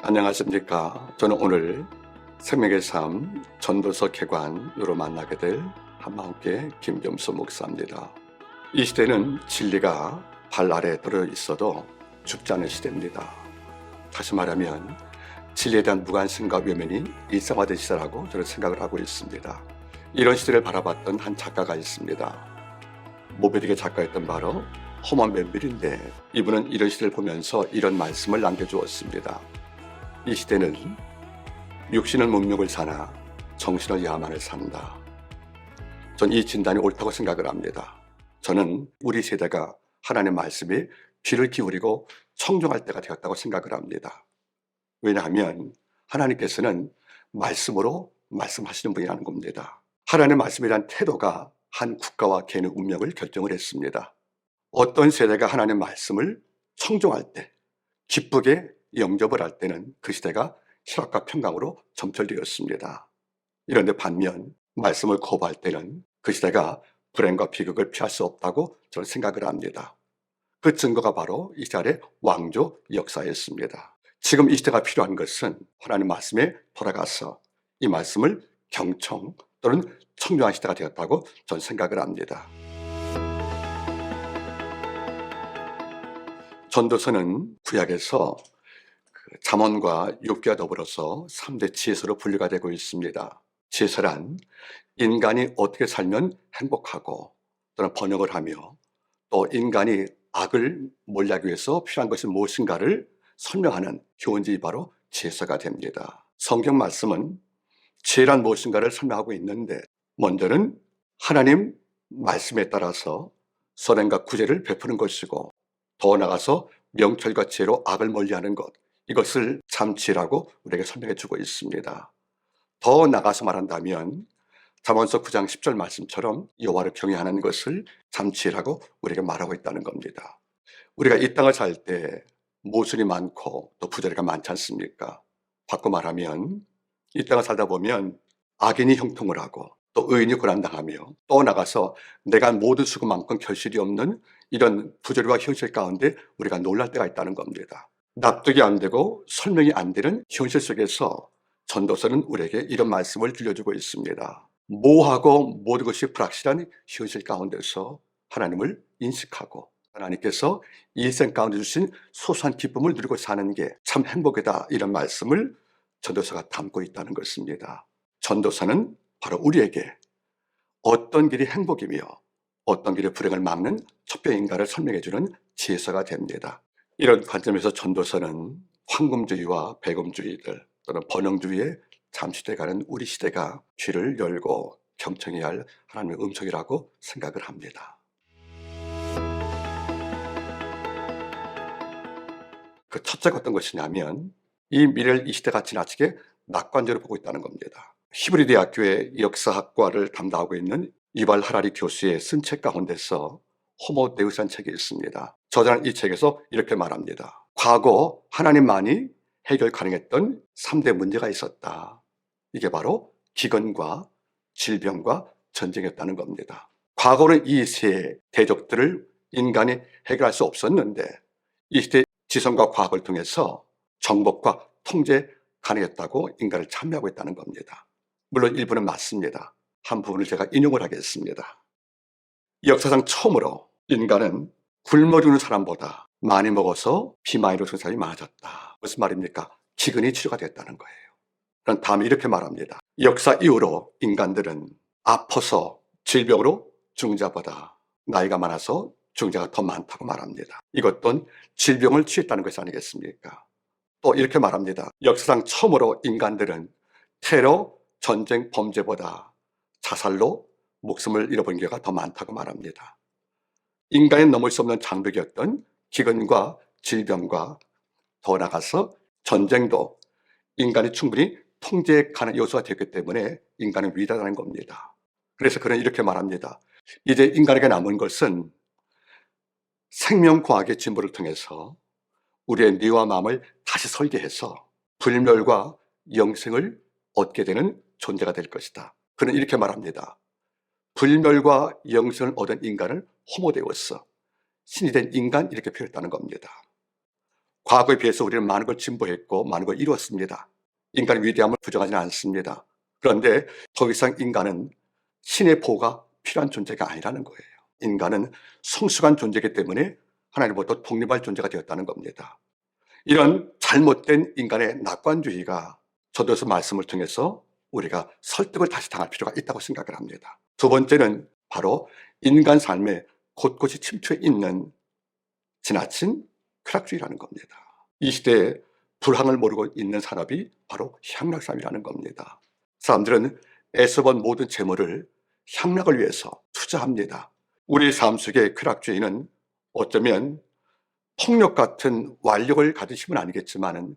안녕하십니까. 저는 오늘 생명의 삶 전도서 개관으로 만나게 될 한마음교회 김점수 목사입니다. 이 시대는 진리가 발 아래에 들어 있어도 죽지 않는 시대입니다. 다시 말하면 진리에 대한 무관심과 외면이 일상화된 시대라고 저는 생각을 하고 있습니다. 이런 시대를 바라봤던 한 작가가 있습니다. 모베딕의 작가였던 바로 허먼 멜빌인데, 이분은 이런 시대를 보면서 이런 말씀을 남겨주었습니다. 이 시대는 육신은 문명을 사나 정신은 야만을 산다. 전 이 진단이 옳다고 생각을 합니다. 저는 우리 세대가 하나님의 말씀에 귀를 기울이고 청종할 때가 되었다고 생각을 합니다. 왜냐하면 하나님께서는 말씀으로 말씀하시는 분이라는 겁니다. 하나님의 말씀에 대한 태도가 한 국가와 개인의 운명을 결정을 했습니다. 어떤 세대가 하나님의 말씀을 청종할 때, 기쁘게 영접을 할 때는 그 시대가 희락과 평강으로 점철되었습니다. 그런데 반면 말씀을 거부할 때는 그 시대가 불행과 비극을 피할 수 없다고 저는 생각을 합니다. 그 증거가 바로 이스라엘의 왕조 역사였습니다. 지금 이 시대가 필요한 것은 하나님 말씀에 돌아가서 이 말씀을 경청 또는 청종한 시대가 되었다고 저는 생각을 합니다. 전도서는 구약에서 잠언과 욥기와 더불어서 3대 지혜서로 분류가 되고 있습니다. 지혜서란 인간이 어떻게 살면 행복하고 또는 번영을 하며 또 인간이 악을 멀리하기 위해서 필요한 것이 무엇인가를 설명하는 교훈집이 바로 지혜서가 됩니다. 성경 말씀은 지혜란 무엇인가를 설명하고 있는데, 먼저는 하나님 말씀에 따라서 선행과 구제를 베푸는 것이고, 더 나아가서 명철과 지혜로 악을 멀리하는 것, 이것을 참 지혜라고 우리에게 설명해 주고 있습니다. 더 나가서 말한다면 잠언서 9장 10절 말씀처럼 여호와를 경외하는 것을 참 지혜라고 우리에게 말하고 있다는 겁니다. 우리가 이 땅을 살 때 모순이 많고 또 부조리가 많지 않습니까? 바꿔 말하면 이 땅을 살다 보면 악인이 형통을 하고 또 의인이 고난당하며 또 나가서 내가 모든 수고만큼 결실이 없는 이런 부조리와 현실 가운데 우리가 놀랄 때가 있다는 겁니다. 납득이 안 되고 설명이 안 되는 현실 속에서 전도서는 우리에게 이런 말씀을 들려주고 있습니다. 모호하고 모든 것이 불확실한 현실 가운데서 하나님을 인식하고 하나님께서 일생 가운데 주신 소소한 기쁨을 누리고 사는 게 참 행복이다, 이런 말씀을 전도서가 담고 있다는 것입니다. 전도서는 바로 우리에게 어떤 길이 행복이며 어떤 길이 불행을 막는 척벽인가를 설명해주는 지혜서가 됩니다. 이런 관점에서 전도서는 황금주의와 배금주의들 또는 번영주의에 잠시돼가는 우리 시대가 귀를 열고 경청해야 할 하나님의 음성이라고 생각을 합니다. 그 첫째가 어떤 것이냐면 이 미래를 이 시대가 지나치게 낙관적으로 보고 있다는 겁니다. 히브리 대학교의 역사학과를 담당하고 있는 유발 하라리 교수의 쓴 책 가운데서 호모 데우스라는 책이 있습니다. 저자는 이 책에서 이렇게 말합니다. 과거 하나님만이 해결 가능했던 3대 문제가 있었다. 이게 바로 기근과 질병과 전쟁이었다는 겁니다. 과거는 이 세 대적들을 인간이 해결할 수 없었는데 이 시대 지성과 과학을 통해서 정복과 통제 가능했다고 인간을 참여하고 있다는 겁니다. 물론 일부는 맞습니다. 한 부분을 제가 인용을 하겠습니다. 역사상 처음으로 인간은 굶어 죽는 사람보다 많이 먹어서 비만으로 죽는 사람이 많아졌다. 무슨 말입니까? 기근이 치료가 됐다는 거예요. 그럼 다음에 이렇게 말합니다. 역사 이후로 인간들은 아파서 질병으로 죽는 자보다 나이가 많아서 죽는 자가 더 많다고 말합니다. 이것도 질병을 치유했다는 것이 아니겠습니까? 또 이렇게 말합니다. 역사상 처음으로 인간들은 테러, 전쟁, 범죄보다 자살로 목숨을 잃어버린 경우가 더 많다고 말합니다. 인간이 넘을 수 없는 장벽이었던 기근과 질병과 더 나아가서 전쟁도 인간이 충분히 통제해 가는 요소가 되었기 때문에 인간은 위대하다는 겁니다. 그래서 그는 이렇게 말합니다. 이제 인간에게 남은 것은 생명과학의 진보를 통해서 우리의 뇌와 마음을 다시 설계해서 불멸과 영생을 얻게 되는 존재가 될 것이다. 그는 이렇게 말합니다. 불멸과 영생을 얻은 인간을 호모데우스, 신이 된 인간, 이렇게 표현했다는 겁니다. 과거에 비해서 우리는 많은 걸 진보했고 많은 걸 이루었습니다. 인간의 위대함을 부정하지는 않습니다. 그런데 더 이상 인간은 신의 보호가 필요한 존재가 아니라는 거예요. 인간은 성숙한 존재이기 때문에 하나님으로부터 독립할 존재가 되었다는 겁니다. 이런 잘못된 인간의 낙관주의가 전도서 말씀을 통해서 우리가 설득을 다시 당할 필요가 있다고 생각을 합니다. 두 번째는 바로 인간 삶에 곳곳이 침투해 있는 지나친 쾌락주의라는 겁니다. 이 시대에 불황을 모르고 있는 산업이 바로 향락산이라는 겁니다. 사람들은 애써본 모든 재물을 향락을 위해서 투자합니다. 우리 삶 속의 쾌락주의는 어쩌면 폭력 같은 완력을 가진 힘은 아니겠지만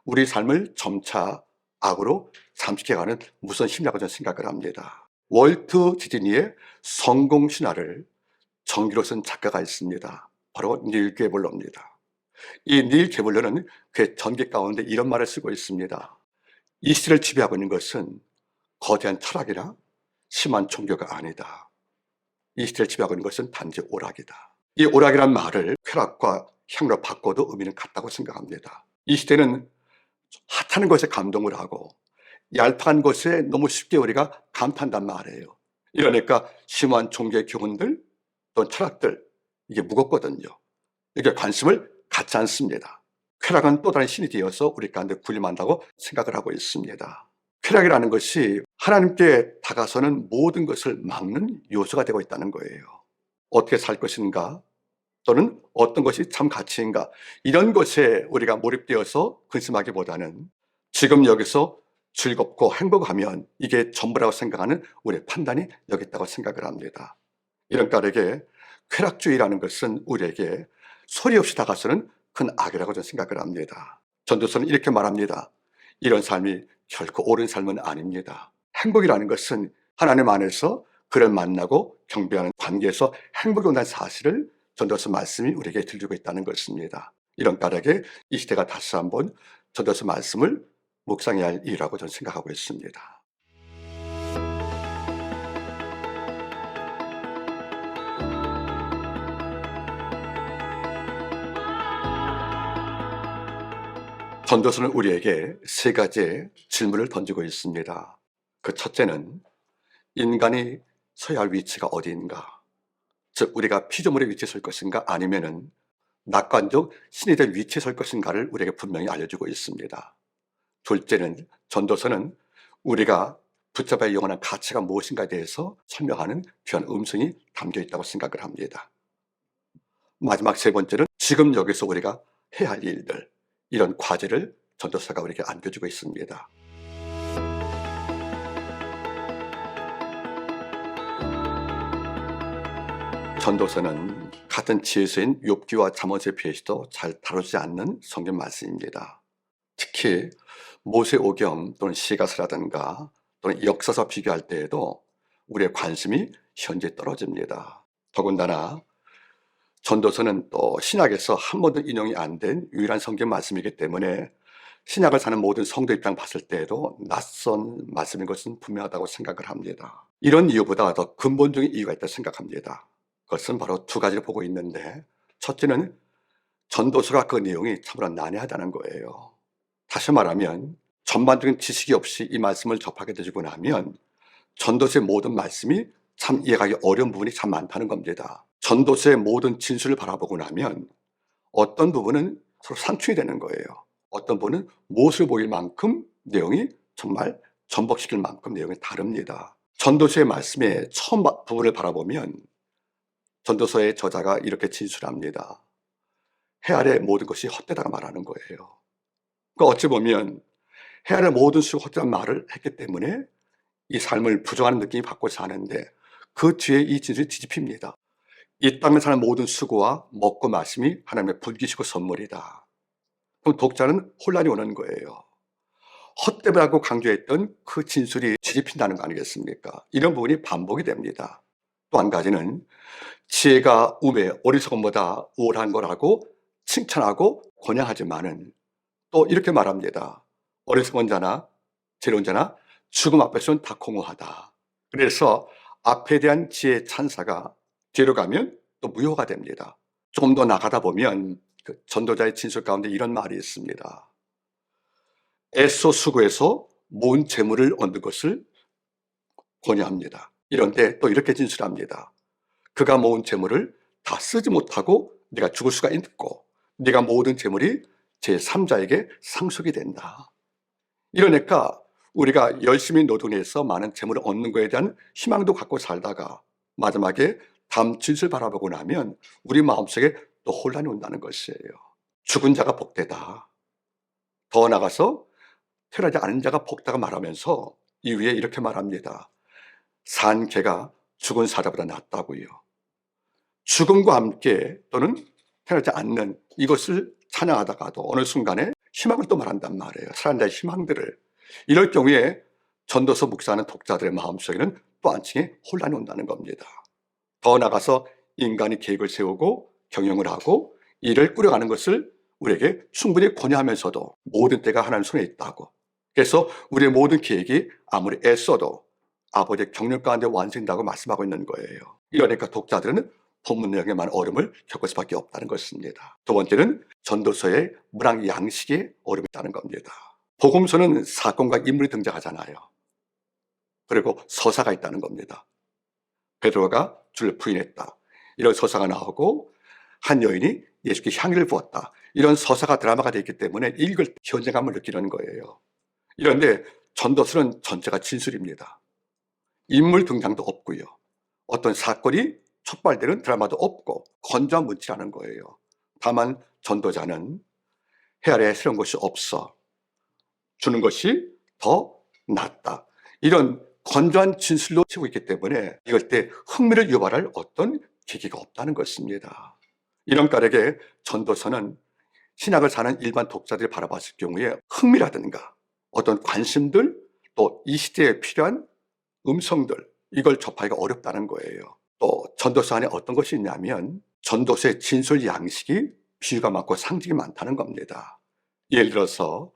우리 삶을 점차 악으로 잠식해가는 무서운 힘이라고 저는 생각을 합니다. 월트 디즈니의 성공 신화를 전기로 쓴 작가가 있습니다. 바로 닐 게블러입니다. 이 닐 게블러는 그의 전기 가운데 이런 말을 쓰고 있습니다. 이 시대를 지배하고 있는 것은 거대한 철학이나 심한 종교가 아니다. 이 시대를 지배하고 있는 것은 단지 오락이다. 이 오락이란 말을 쾌락과 향로 바꿔도 의미는 같다고 생각합니다. 이 시대는 핫한 것에 감동을 하고 얄팍한 것에 너무 쉽게 우리가 감탄단 말이에요. 이러니까 심한 종교의 교훈들 또는 철학들 이게 무겁거든요. 이게 관심을 갖지 않습니다. 쾌락은 또 다른 신이 되어서 우리 가운데 군림한다고 생각을 하고 있습니다. 쾌락이라는 것이 하나님께 다가서는 모든 것을 막는 요소가 되고 있다는 거예요. 어떻게 살 것인가 또는 어떤 것이 참 가치인가 이런 것에 우리가 몰입되어서 근심하기보다는 지금 여기서 즐겁고 행복하면 이게 전부라고 생각하는 우리의 판단이 여기 있다고 생각을 합니다. 이런 까닭에 쾌락주의라는 것은 우리에게 소리 없이 다가서는 큰 악이라고 저는 생각을 합니다. 전도서는 이렇게 말합니다. 이런 삶이 결코 옳은 삶은 아닙니다. 행복이라는 것은 하나님 안에서 그를 만나고 경배하는 관계에서 행복이 온다는 사실을 전도서 말씀이 우리에게 들려주고 있다는 것입니다. 이런 까닭에 이 시대가 다시 한번 전도서 말씀을 묵상해야 할 일이라고 저는 생각하고 있습니다. 전도서는 우리에게 세 가지의 질문을 던지고 있습니다. 그 첫째는 인간이 서야 할 위치가 어디인가? 즉 우리가 피조물의 위치에 설 것인가 아니면은 낙관적 신이 될 위치에 설 것인가를 우리에게 분명히 알려주고 있습니다. 둘째는 전도서는 우리가 붙잡아야 영원한 가치가 무엇인가에 대해서 설명하는 귀한 음성이 담겨 있다고 생각을 합니다. 마지막 세 번째는 지금 여기서 우리가 해야 할 일들, 이런 과제를 전도서가 우리에게 안겨주고 있습니다. 전도서는 같은 지혜서인 욥기와 잠언서에 비해서도 잘 다루지 않는 성경 말씀입니다. 특히 모세오경 또는 시가서라든가 또는 역사서 비교할 때에도 우리의 관심이 현저히 떨어집니다. 더군다나 전도서는 또 신약에서 한 번도 인용이 안 된 유일한 성경 말씀이기 때문에 신약을 사는 모든 성도 입장 봤을 때에도 낯선 말씀인 것은 분명하다고 생각을 합니다. 이런 이유보다 더 근본적인 이유가 있다고 생각합니다. 그것은 바로 두 가지를 보고 있는데, 첫째는 전도서가 그 내용이 참으로 난해하다는 거예요. 다시 말하면 전반적인 지식이 없이 이 말씀을 접하게 되고 나면 전도서의 모든 말씀이 참 이해하기 어려운 부분이 참 많다는 겁니다. 전도서의 모든 진술을 바라보고 나면 어떤 부분은 서로 상충이 되는 거예요. 어떤 부분은 못을 보일 만큼 내용이 정말 전복시킬 만큼 내용이 다릅니다. 전도서의 말씀의 처음 부분을 바라보면 전도서의 저자가 이렇게 진술합니다. 해 아래 모든 것이 헛되다가 말하는 거예요. 그러니까 어찌 보면 해 아래 모든 수가 헛되다는 말을 했기 때문에 이 삶을 부정하는 느낌이 받고 사는데 그 뒤에 이 진술이 뒤집힙니다. 이 땅에 사는 모든 수고와 먹고 마심이 하나님의 불기시고 선물이다. 그럼 독자는 혼란이 오는 거예요. 헛되다고 강조했던 그 진술이 뒤집힌다는 거 아니겠습니까? 이런 부분이 반복이 됩니다. 또 한 가지는 지혜가 우매, 어리석음보다 우월한 거라고 칭찬하고 권양하지만은 또 이렇게 말합니다. 어리석은 자나 지혜로운 자나 죽음 앞에서는 다 공허하다. 그래서 앞에 대한 지혜의 찬사가 뒤로 가면 또 무효가 됩니다. 조금 더 나가다 보면 그 전도자의 진술 가운데 이런 말이 있습니다. 애써 수고해서 모은 재물을 얻는 것을 권유합니다. 이런데 또 이렇게 진술합니다. 그가 모은 재물을 다 쓰지 못하고 네가 죽을 수가 있고 네가 모든 재물이 제3자에게 상속이 된다. 이러니까 우리가 열심히 노동해서 많은 재물을 얻는 것에 대한 희망도 갖고 살다가 마지막에 다음 진술 바라보고 나면 우리 마음속에 또 혼란이 온다는 것이에요. 죽은 자가 복되다. 더 나아가서 태어나지 않은 자가 복다가 말하면서 이후에 이렇게 말합니다. 산 개가 죽은 사자보다 낫다고요. 죽음과 함께 또는 태어나지 않는 이것을 찬양하다가도 어느 순간에 희망을 또 말한단 말이에요. 살아난 자의 희망들을. 이럴 경우에 전도서 묵상하는 독자들의 마음속에는 또 한층의 혼란이 온다는 겁니다. 더 나아가서 인간이 계획을 세우고 경영을 하고 일을 꾸려가는 것을 우리에게 충분히 권유하면서도 모든 때가 하나님 손에 있다고. 그래서 우리의 모든 계획이 아무리 애써도 아버지의 경륜 가운데 완성된다고 말씀하고 있는 거예요. 이러니까 독자들은 본문 내용에 많은 어려움을 겪을 수밖에 없다는 것입니다. 두 번째는 전도서의 문학 양식에 어려움이 있다는 겁니다. 복음서는 사건과 인물이 등장하잖아요. 그리고 서사가 있다는 겁니다. 베드로가 주를 부인했다. 이런 서사가 나오고 한 여인이 예수께 향유를 부었다. 이런 서사가 드라마가 되어 있기 때문에 읽을 때 현장감을 느끼는 거예요. 이런데 전도서는 전체가 진술입니다. 인물 등장도 없고요. 어떤 사건이 촉발되는 드라마도 없고 건조한 문체라는 거예요. 다만 전도자는 해 아래 새로운 것이 없어 주는 것이 더 낫다. 이런 건조한 진술로 치고 있기 때문에 이럴 때 흥미를 유발할 어떤 계기가 없다는 것입니다. 이런 까닭에 전도서는 신학을 사는 일반 독자들이 바라봤을 경우에 흥미라든가 어떤 관심들 또 이 시대에 필요한 음성들 이걸 접하기가 어렵다는 거예요. 또 전도서 안에 어떤 것이 있냐면 전도서의 진술 양식이 비유가 많고 상징이 많다는 겁니다. 예를 들어서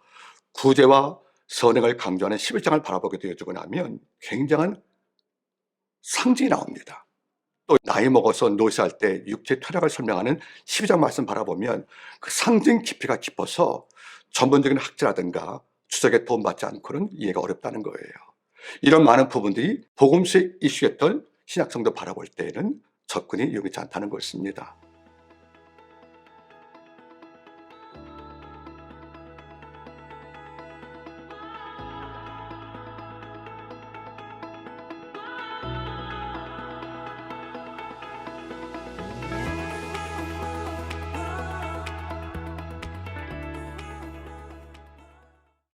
구제와 선행을 강조하는 11장을 바라보게 되어지고 나면 굉장한 상징이 나옵니다. 또 나이 먹어서 노시할 때 육체 퇴락을 설명하는 12장 말씀 바라보면 그 상징 깊이가 깊어서 전문적인 학자라든가 주석에 도움받지 않고는 이해가 어렵다는 거예요. 이런 많은 부분들이 복음서의 이슈였던 신약성도 바라볼 때에는 접근이 용이치 않다는 것입니다.